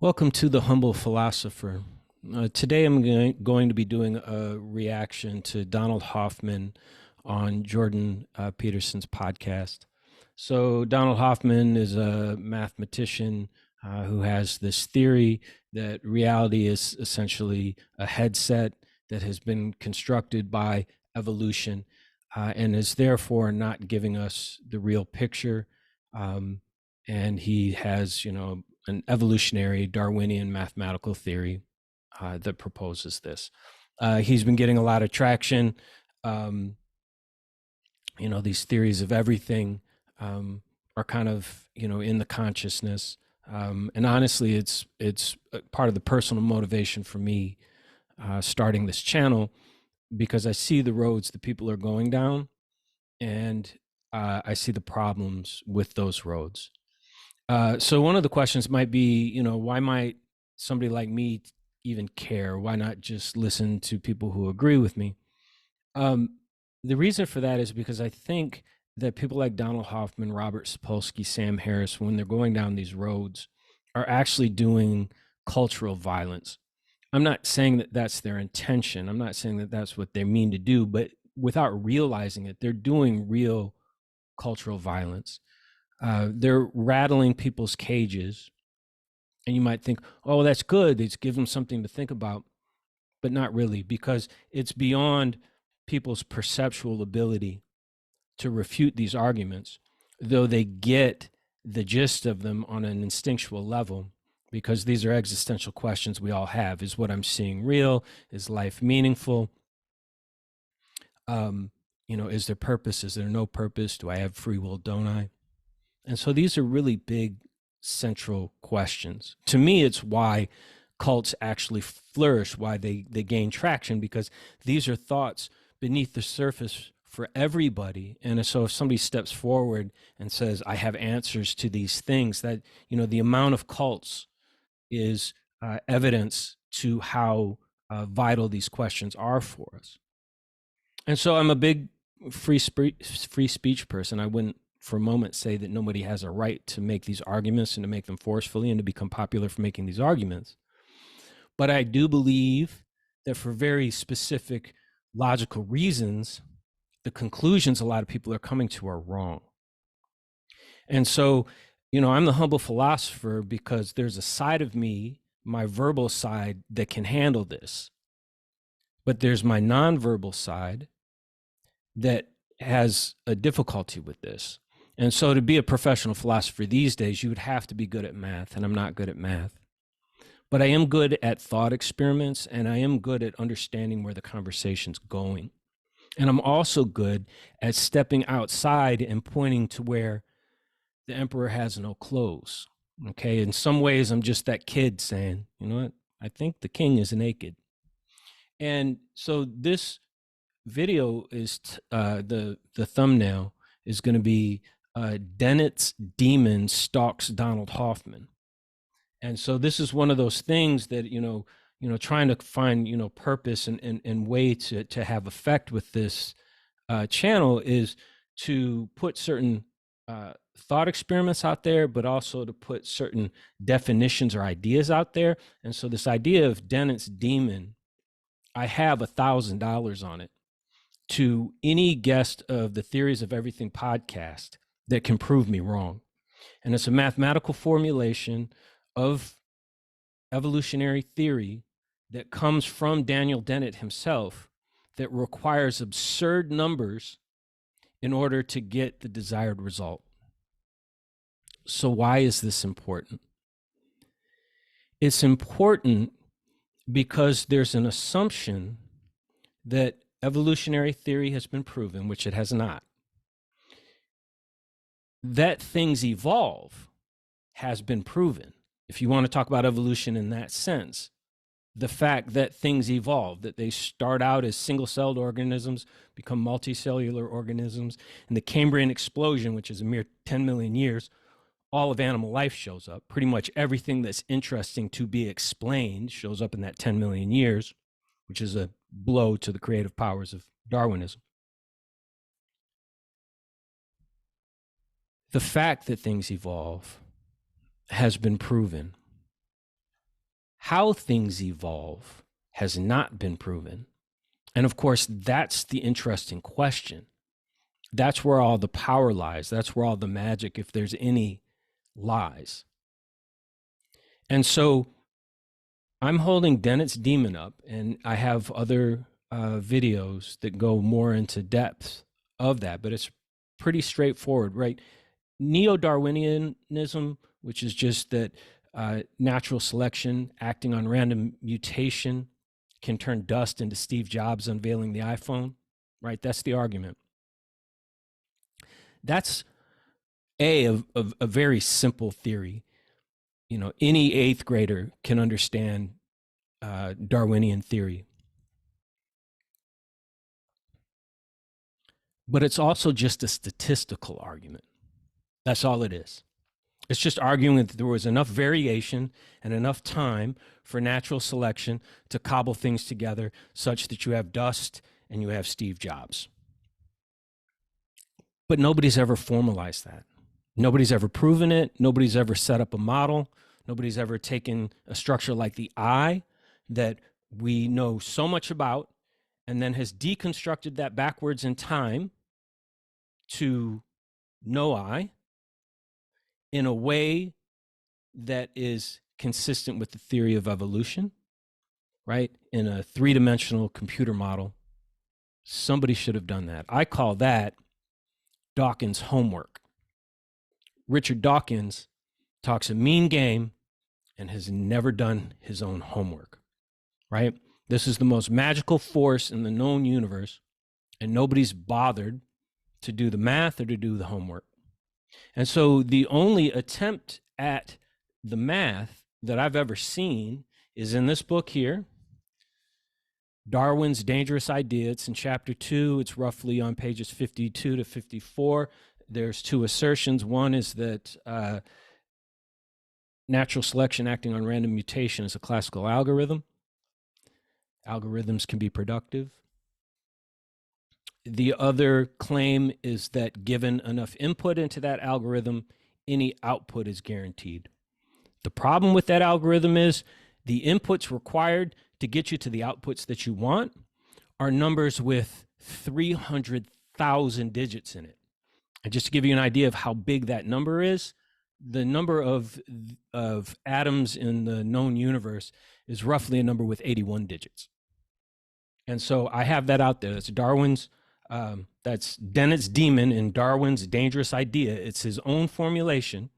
Welcome to The Humble Philosopher. Today I'm going to be doing a reaction to Donald Hoffman on Jordan Peterson's podcast. So, Donald Hoffman is a mathematician who has this theory that reality is essentially a headset that has been constructed by evolution and is therefore not giving us the real picture. And he has, an evolutionary Darwinian mathematical theory that proposes this. He's been getting a lot of traction. These theories of everything are kind of, in the consciousness. And honestly, it's part of the personal motivation for me starting this channel, because I see the roads that people are going down, and I see the problems with those roads. So one of the questions might be, why might somebody like me even care? Why not just listen to people who agree with me? The reason for that is because I think that people like Donald Hoffman, Robert Sapolsky, Sam Harris, when they're going down these roads, are actually doing cultural violence. I'm not saying that that's their intention. I'm not saying that that's what they mean to do, but without realizing it, they're doing real cultural violence. They're rattling people's cages, and you might think, oh, that's good. It's give them something to think about, but not really, because it's beyond people's perceptual ability to refute these arguments, though they get the gist of them on an instinctual level, because these are existential questions we all have. Is what I'm seeing real? Is life meaningful? Is there purpose? Is there no purpose? Do I have free will? Don't I? And so these are really big central questions. To me, it's why cults actually flourish, why they gain traction, because these are thoughts beneath the surface for everybody. And so if somebody steps forward and says, I have answers to these things, that, the amount of cults is evidence to how vital these questions are for us. And so I'm a big free speech person. I wouldn't for a moment say that nobody has a right to make these arguments and to make them forcefully and to become popular for making these arguments. But I do believe that for very specific logical reasons, the conclusions a lot of people are coming to are wrong. And so, I'm the humble philosopher because there's a side of me, my verbal side, that can handle this. But there's my nonverbal side that has a difficulty with this. And so to be a professional philosopher these days, you would have to be good at math, and I'm not good at math. But I am good at thought experiments, and I am good at understanding where the conversation's going. And I'm also good at stepping outside and pointing to where the emperor has no clothes. Okay, in some ways, I'm just that kid saying, you know what, I think the king is naked. And so this video is the thumbnail is going to be Dennett's demon stalks Donald Hoffman. And so this is one of those things that, trying to find, purpose and way to have effect with this channel is to put certain thought experiments out there, but also to put certain definitions or ideas out there. And so this idea of Dennett's demon, I have $1,000 on it to any guest of the Theories of Everything podcast that can prove me wrong. And it's a mathematical formulation of evolutionary theory that comes from Daniel Dennett himself that requires absurd numbers in order to get the desired result. So why is this important? It's important because there's an assumption that evolutionary theory has been proven, which it has not. That things evolve has been proven. If you want to talk about evolution in that sense, the fact that things evolve, that they start out as single-celled organisms, become multicellular organisms, and the Cambrian explosion, which is a mere 10 million years, all of animal life shows up. Pretty much everything that's interesting to be explained shows up in that 10 million years, which is a blow to the creative powers of Darwinism. The fact that things evolve has been proven. How things evolve has not been proven. And of course, that's the interesting question. That's where all the power lies. That's where all the magic, if there's any, lies. And so I'm holding Dennett's Demon up, and I have other videos that go more into depth of that, but it's pretty straightforward, right? Neo-Darwinianism, which is just that natural selection acting on random mutation can turn dust into Steve Jobs unveiling the iPhone, right? That's the argument. That's a very simple theory. You know, any eighth grader can understand Darwinian theory. But it's also just a statistical argument. That's all it is. It's just arguing that there was enough variation and enough time for natural selection to cobble things together such that you have dust and you have Steve Jobs. But nobody's ever formalized that. Nobody's ever proven it. Nobody's ever set up a model. Nobody's ever taken a structure like the eye that we know so much about and then has deconstructed that backwards in time to no eye in a way that is consistent with the theory of evolution, right? In a three-dimensional computer model. Somebody should have done that. I call that Dawkins' homework. Richard Dawkins talks a mean game and has never done his own homework, right? This is the most magical force in the known universe, and nobody's bothered to do the math or to do the homework. And so the only attempt at the math that I've ever seen is in this book here, Darwin's Dangerous Idea. It's in chapter 2. It's roughly on pages 52 to 54. There's two assertions. One is that natural selection acting on random mutation is a classical algorithm. Algorithms can be productive. The other claim is that given enough input into that algorithm, any output is guaranteed. The problem with that algorithm is the inputs required to get you to the outputs that you want are numbers with 300,000 digits in it. And just to give you an idea of how big that number is, the number of atoms in the known universe is roughly a number with 81 digits. And so I have that out there. That's Darwin's, that's Dennett's Demon in Darwin's Dangerous Idea. It's his own formulation,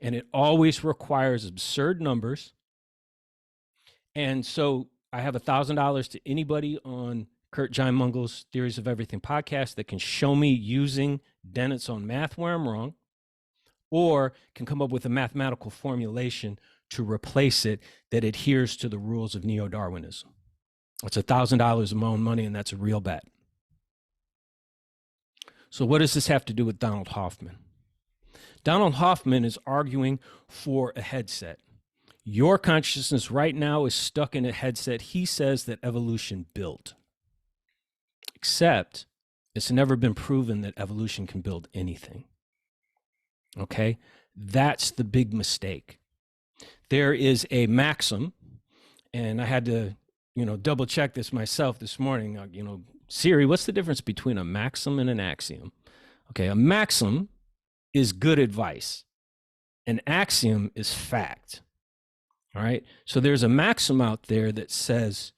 and it always requires absurd numbers. And so I have $1,000 to anybody on Kurt Jaimungal's Theories of Everything podcast that can show me using Dennett's own math where I'm wrong, or can come up with a mathematical formulation to replace it that adheres to the rules of neo-Darwinism. It's $1,000 of my own money, and that's a real bet. So what does this have to do with Donald Hoffman? Donald Hoffman is arguing for a headset. Your consciousness right now is stuck in a headset he says that evolution built. Except it's never been proven that evolution can build anything. Okay? That's the big mistake. There is a maxim, and I had to, double check this myself this morning. Siri, what's the difference between a maxim and an axiom? Okay, a maxim is good advice. An axiom is fact. All right? So there's a maxim out there that says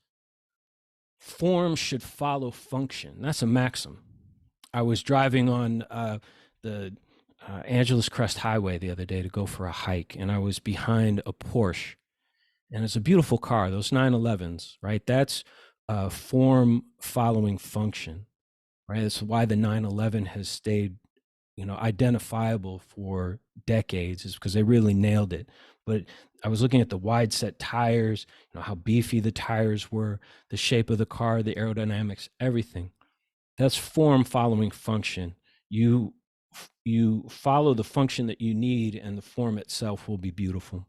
form should follow function. That's a maxim. I was driving on the Angeles Crest Highway the other day to go for a hike, and I was behind a Porsche. And it's a beautiful car, those 911s, right? That's form following function, right? That's why the 911 has stayed, identifiable for decades, is because they really nailed it. But I was looking at the wide set tires, how beefy the tires were, the shape of the car, the aerodynamics, everything. That's form following function. You follow the function that you need, and the form itself will be beautiful.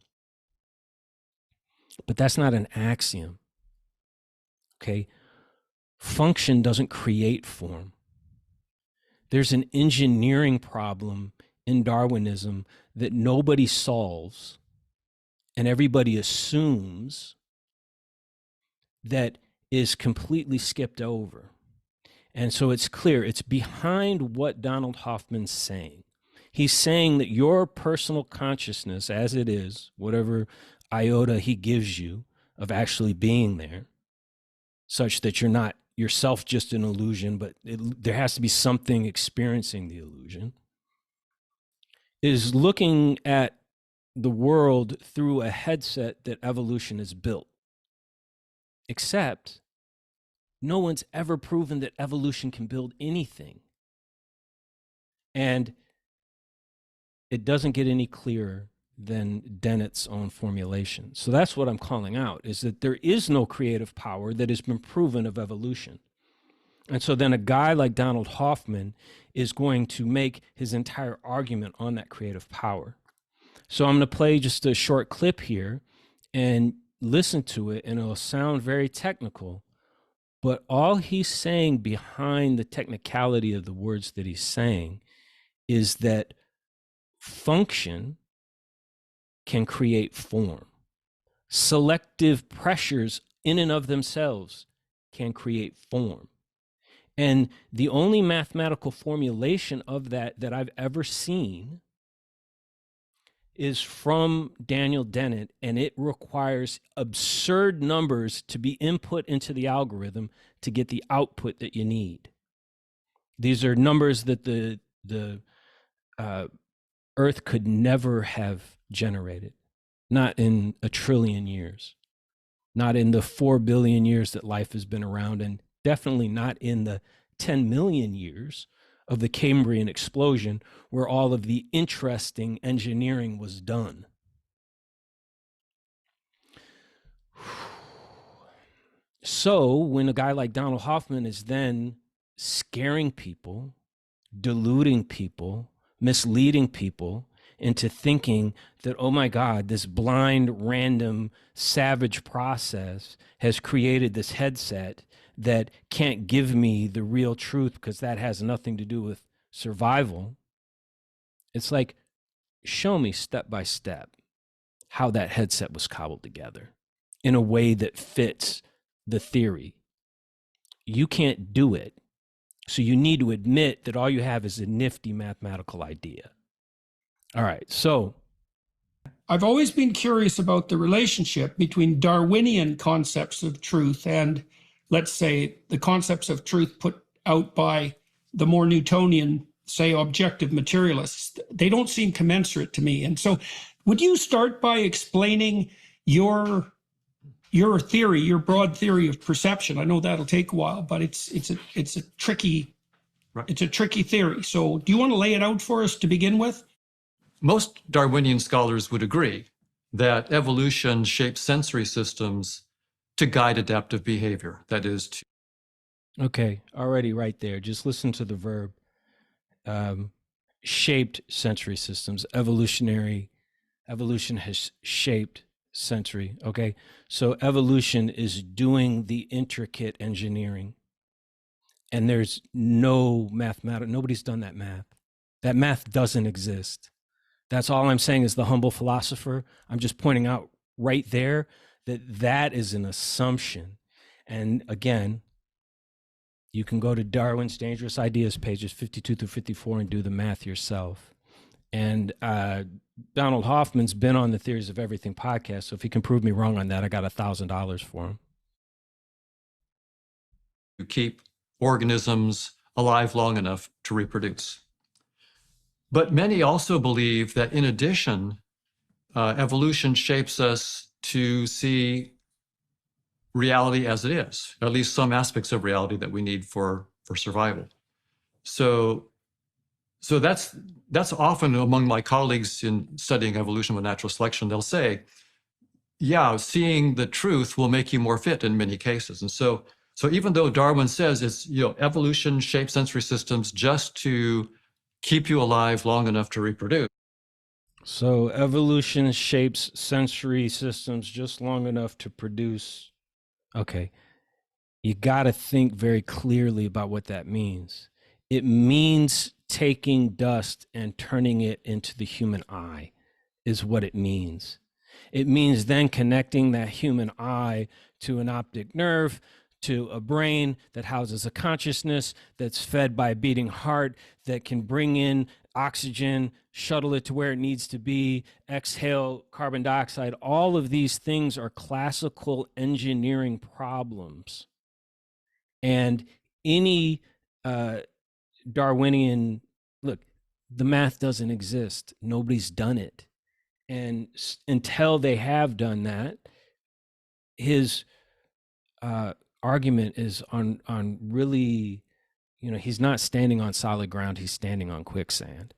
But that's not an axiom. Okay? Function doesn't create form. There's an engineering problem in Darwinism that nobody solves, and everybody assumes that is completely skipped over. And so it's clear, it's behind what Donald Hoffman's saying. He's saying that your personal consciousness, as it is, whatever iota he gives you of actually being there, such that you're not yourself just an illusion, but there has to be something experiencing the illusion, is looking at the world through a headset that evolution has built. Except no one's ever proven that evolution can build anything. And it doesn't get any clearer than Dennett's own formulation. So that's what I'm calling out, is that there is no creative power that has been proven of evolution. And so then a guy like Donald Hoffman is going to make his entire argument on that creative power. So I'm going to play just a short clip here and listen to it, and it'll sound very technical, but all he's saying behind the technicality of the words that he's saying is that function can create form. Selective pressures in and of themselves can create form. And the only mathematical formulation of that I've ever seen is from Daniel Dennett, and it requires absurd numbers to be input into the algorithm to get the output that you need. These are numbers that the Earth could never have generated, not in a trillion years, not in the 4 billion years that life has been around, and definitely not in the 10 million years of the Cambrian explosion, where all of the interesting engineering was done. So when a guy like Donald Hoffman is then scaring people, deluding people, misleading people into thinking that, oh my God, this blind, random, savage process has created this headset that can't give me the real truth because that has nothing to do with survival. It's like, show me step by step how that headset was cobbled together in a way that fits the theory. You can't do it. So you need to admit that all you have is a nifty mathematical idea. All right, so I've always been curious about the relationship between Darwinian concepts of truth and, let's say, the concepts of truth put out by the more Newtonian, say, objective materialists. They don't seem commensurate to me. And so would you start by explaining your theory, your broad theory of perception? I know that'll take a while, but it's a tricky theory. So do you want to lay it out for us to begin with? Most Darwinian scholars would agree that evolution shapes sensory systems to guide adaptive behavior. That is to... Okay, already right there. Just listen to the verb. Shaped sensory systems. Evolution has shaped sensory. Okay, so evolution is doing the intricate engineering. And there's no nobody's done that math. That math doesn't exist. That's all I'm saying is the humble philosopher. I'm just pointing out right there that is an assumption. And again, you can go to Darwin's Dangerous Ideas, pages 52 through 54, and do the math yourself. And Donald Hoffman's been on the Theories of Everything podcast, so if he can prove me wrong on that, I got $1,000 for him. You keep organisms alive long enough to reproduce. But many also believe that in addition, evolution shapes us to see reality as it is, at least some aspects of reality that we need for survival. So that's often among my colleagues in studying evolution with natural selection. They'll say, yeah, seeing the truth will make you more fit in many cases. And so even though Darwin says it's, evolution shapes sensory systems just to keep you alive long enough to reproduce. So evolution shapes sensory systems just long enough to produce. Okay. You got to think very clearly about what that means. It means taking dust and turning it into the human eye is what it means. It means then connecting that human eye to an optic nerve, to a brain that houses a consciousness that's fed by a beating heart that can bring in oxygen, shuttle it to where it needs to be, exhale carbon dioxide. All of these things are classical engineering problems. And any Darwinian, look, the math doesn't exist. Nobody's done it. And until they have done that, his argument is on really, he's not standing on solid ground. He's standing on quicksand.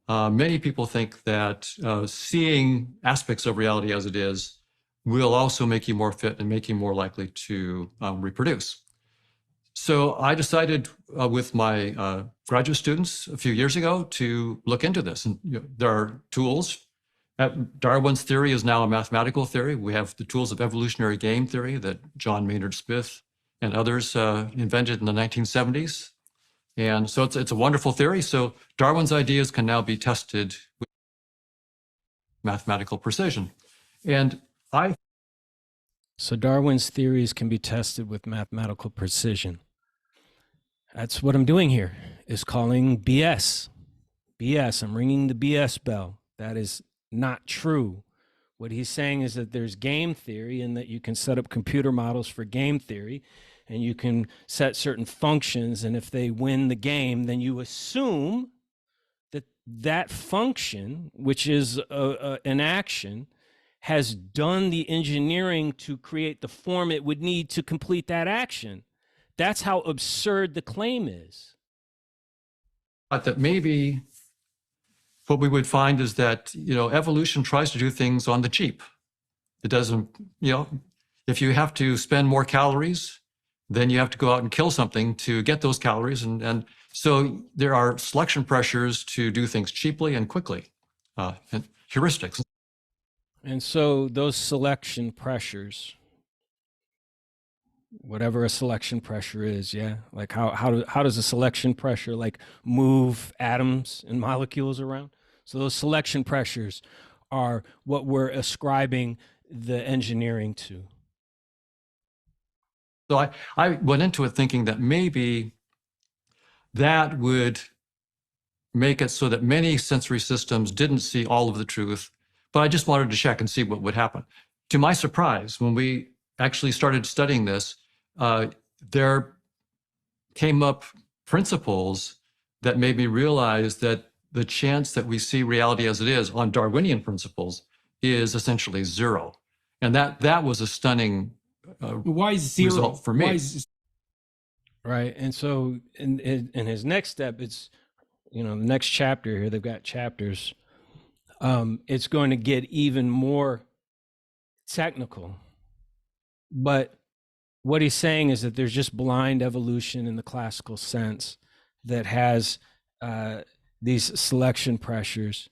Many people think that seeing aspects of reality as it is will also make you more fit and make you more likely to reproduce. So I decided with my graduate students a few years ago to look into this. And there are tools. Darwin's theory is now a mathematical theory. We have the tools of evolutionary game theory that John Maynard Smith and others invented in the 1970s. And so it's a wonderful theory. So Darwin's ideas can now be tested with mathematical precision. So Darwin's theories can be tested with mathematical precision. That's what I'm doing here, is calling BS. BS. I'm ringing the BS bell. That is not true. What he's saying is that there's game theory and that you can set up computer models for game theory and you can set certain functions. And if they win the game, then you assume that that function, which is an action, has done the engineering to create the form it would need to complete that action. That's how absurd the claim is. That maybe what we would find is that, evolution tries to do things on the cheap. It doesn't, if you have to spend more calories, then you have to go out and kill something to get those calories. And so there are selection pressures to do things cheaply and quickly, and heuristics. And so those selection pressures, whatever a selection pressure is, yeah, like how does a selection pressure like move atoms and molecules around? So those selection pressures are what we're ascribing the engineering to. So I went into it thinking that maybe that would make it so that many sensory systems didn't see all of the truth, but I just wanted to check and see what would happen. To my surprise, when we actually started studying this, there came up principles that made me realize that the chance that we see reality as it is on Darwinian principles is essentially zero. And that was a stunning why zero? Result for me. Right. And so in his next step, it's, the next chapter here, they've got chapters. It's going to get even more technical. But what he's saying is that there's just blind evolution in the classical sense that has these selection pressures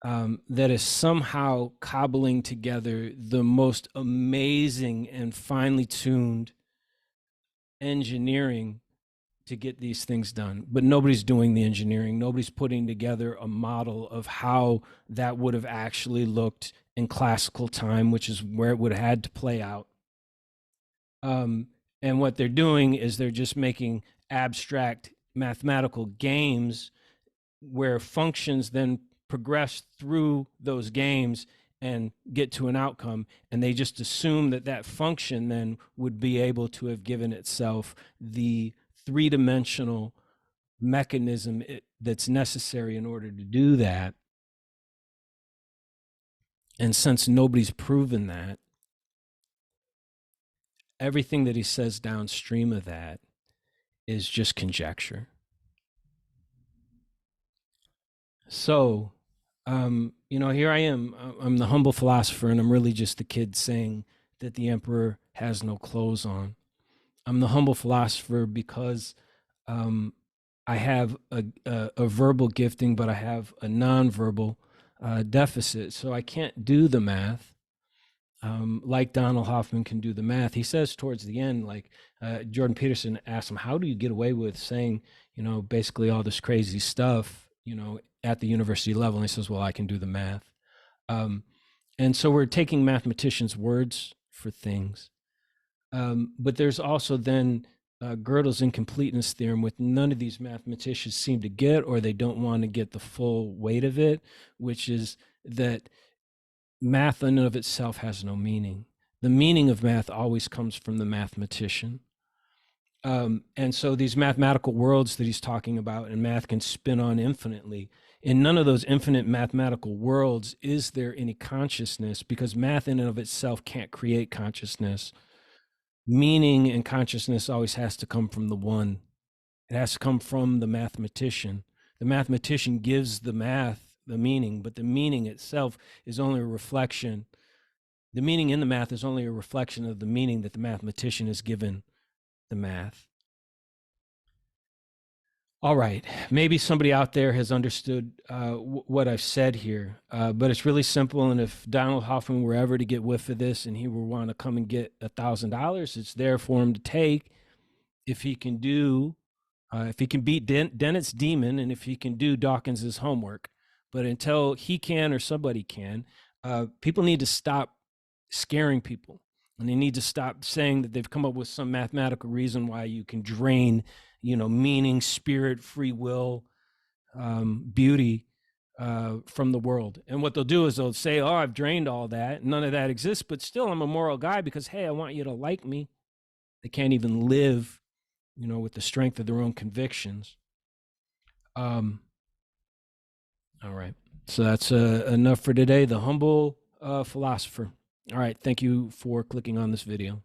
that is somehow cobbling together the most amazing and finely tuned engineering to get these things done. But nobody's doing the engineering. Nobody's putting together a model of how that would have actually looked in classical time, which is where it would have had to play out. And what they're doing is they're just making abstract mathematical games where functions then progress through those games and get to an outcome, and they just assume that that function then would be able to have given itself the three-dimensional mechanism that's necessary in order to do that. And since nobody's proven that, everything that he says downstream of that is just conjecture. So, here I am. I'm the humble philosopher, and I'm really just the kid saying that the emperor has no clothes on. I'm the humble philosopher because I have a verbal gifting, but I have a nonverbal deficit. So I can't do the math like Donald Hoffman can do the math. He says towards the end, like Jordan Peterson asked him, how do you get away with saying, basically all this crazy stuff, at the university level. And he says, well, I can do the math. And so we're taking mathematicians' words for things. But there's also then Gödel's incompleteness theorem, which none of these mathematicians seem to get, or they don't want to get the full weight of it, which is that math in and of itself has no meaning. The meaning of math always comes from the mathematician. And so these mathematical worlds that he's talking about, and math can spin on infinitely. In none of those infinite mathematical worlds is there any consciousness, because math in and of itself can't create consciousness. Meaning and consciousness always has to come from the one. It has to come from the mathematician. The mathematician gives the math the meaning, but the meaning itself is only a reflection. The meaning in the math is only a reflection of the meaning that the mathematician has given the math. All right, maybe somebody out there has understood what I've said here, but it's really simple. And if Donald Hoffman were ever to get whiff of this and he would want to come and get $1,000, it's there for him to take. If he can beat Dennett's demon, and if he can do Dawkins's homework. But until he can or somebody can, people need to stop scaring people. And they need to stop saying that they've come up with some mathematical reason why you can drain, meaning, spirit, free will, beauty from the world. And what they'll do is they'll say, oh, I've drained all that. None of that exists, but still I'm a moral guy because, hey, I want you to like me. They can't even live, with the strength of their own convictions. All right. So that's enough for today. The Humble Philosopher. All right. Thank you for clicking on this video.